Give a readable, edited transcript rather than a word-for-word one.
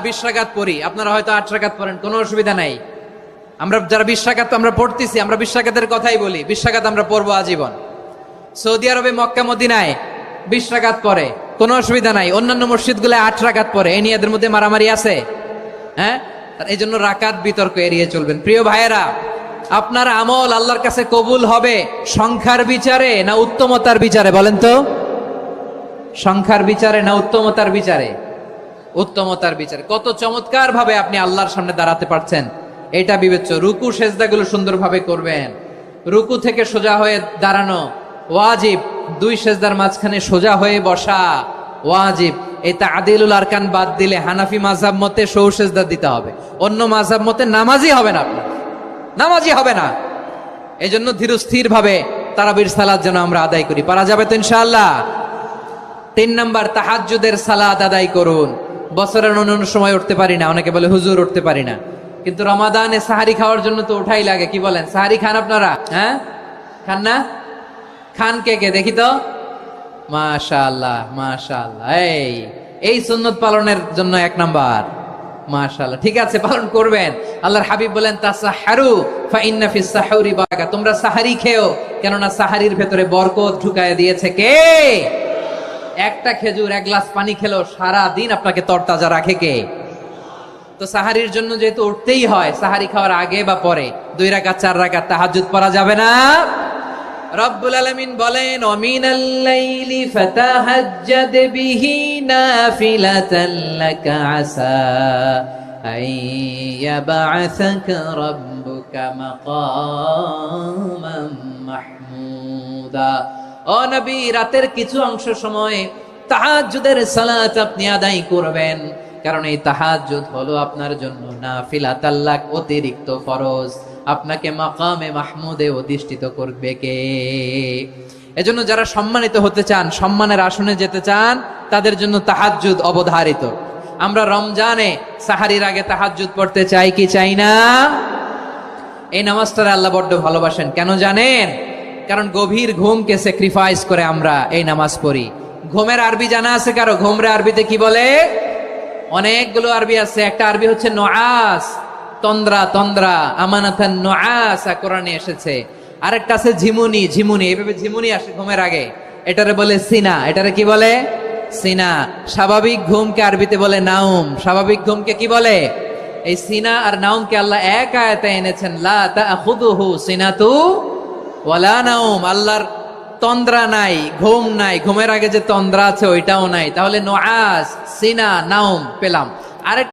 20 রাকাত পড়ি, আপনারা হয়তো 8 রাকাত পড়েন, কোনো অসুবিধা নাই। আমরা যারা 20 রাকাত আমরা পড়তেছি, আমরা 20 রাকাতের কথাই বলি, 20 রাকাত আমরা পড়বো আজীবন। সৌদি আরবে মক্কা মদিনায় 20 রাকাত পড়ে, কোনো অসুবিধা নাই। অন্যান্য মসজিদগুলো 8 রাকাত পড়ে, এই নিয়ে এদের মধ্যে মারামারি আছে? হ্যাঁ, এই জন্য রাকাত বিতর্ক এড়িয়ে চলবেন। প্রিয় ভাইয়েরা, আপনার আমল আল্লাহর কাছে কবুল হবে সংখ্যার বিচারে না উত্তমতার বিচারে? বলেন তো, সংখ্যার বিচারে না উত্তমতার বিচারে? উত্তমতার বিচারে। কত চমৎকার ভাবে আপনি আল্লাহর সামনে দাঁড়াতে পারছেন এটা বিবেচ্য। রুকু সেজদাগুলো সুন্দরভাবে করবেন, রুকু থেকে সোজা হয়ে দাঁড়ানো ওয়াজিব, 2 সেজদার মাঝখানে সোজা হয়ে বসা ওয়াজিব। এই তা'দিলুল আরকান বাদ দিলে হানাফি মাযহাব মতে সৌ সেজদা দিতে হবে, অন্য মাযহাব মতে নামাজই হবে না, আপনার নামাজই হবে না। এই জন্য ধীরস্থির ভাবে তারাবির সালাত যেন আমরা আদায় করি। পারা যাবে তো ইনশাআল্লাহ? 3 নাম্বার, তাহাজ্জুদের সালাত আদায় করুন। বছরের অন্য সময় উঠতে পারি না, অনেকে বলে হুজুর উঠতে পারি না, কিন্তু রমাদানে সাহারি খাওয়ার জন্য তো ওঠাই লাগে। কি বলেন, সাহারি খান আপনারা? হ্যাঁ, খান না? খান কে কে দেখি তো? মাশাআল্লাহ মাশাআল্লাহ। এই সুন্নত পালনের জন্য 1 নাম্বার। মাশাআল্লাহ, ঠিক আছে, পালন করবেন। আল্লাহর হাবিব বলেন তাসাহহারু ফা ইন্না ফিস সাহুরি বারাকা, তোমরা সাহারি খেও, কেননা সাহারির ভেতরে বরকত ঢুকায় দিয়েছে কে? একটা খেজুর, 1 গ্লাস পানি খেলো সারা দিন আপনাকে তরতাজা রাখে কে? তো সাহারির জন্য যেহেতু উঠতেই হয়, সাহারি খাওয়ার আগে বা পরে 2 রাকাত 4 রাকাত তাহাজ্জুদ পড়া যাবে না? রব্বুল আলামিন বলেন ওয়ামিনাল লাইলি ফাতাহাজ্জাদ বিহি নাফিলাতান লাকা আসা আইয়াবআসাকা রাব্বুকা মাকামান মাহমুদা। ও নবী, রাতের কিছু অংশ সময় তাহাজ্জুদের সালাত আপনি আদায় করবেন, কারণ এই তাহাজ্জুদ হলো আপনার জন্য নাফিলাতাল লাক, অতিরিক্ত ফরজ। আপনাকে মাকামে মাহমুদে অধিষ্ঠিত করবে কে? এজন্য যারা সম্মানিত হতে চান, সম্মানের আসনে যেতে চান, তাদের জন্য তাহাজ্জুদ অবধারিত। আমরা রমজানে সাহারির আগে তাহাজ্জুদ পড়তে চাই কি চাই না? এই নামাজটা আল্লাহ বড্ড ভালোবাসেন। কেন জানেন? কারণ গভীর ঘুমকে স্যাক্রিফাইস করে আমরা এই নামাজ পড়ি। ঘুমের আরবি জানা আছে কারো? ঘুমরে আরবিতে কি বলে? অনেকগুলো আরবি আছে। একটা আরবি হচ্ছে নুআস, তন্দ্রা, তন্দ্রা, আমানাতান নুআসা কোরআনে এসেছে। আরেকটা আছে ঝিমুনি, ঝিমুনি, এইভাবে ঝিমুনি আসে ঘুমের আগে, এটারে বলে সিনা। এটারে কি বলে? সিনা। স্বাভাবিক ঘুমকে আরবিতে বলে নাউম। স্বাভাবিক ঘুমকে কি বলে? এই সিনা আর নাউমকে আল্লাহ এক আয়াতে এনেছেন, লা তাখুযুহু সিনাতু ওয়ালা নাউম। আল্লাহর তন্দ্রা নাই, ঘুম নাই, ঘুমের আগে যে তন্দ্রা আছে ওইটাও নাই। তাহলে নুআস, সিনা, নাউম পেলাম। আরেক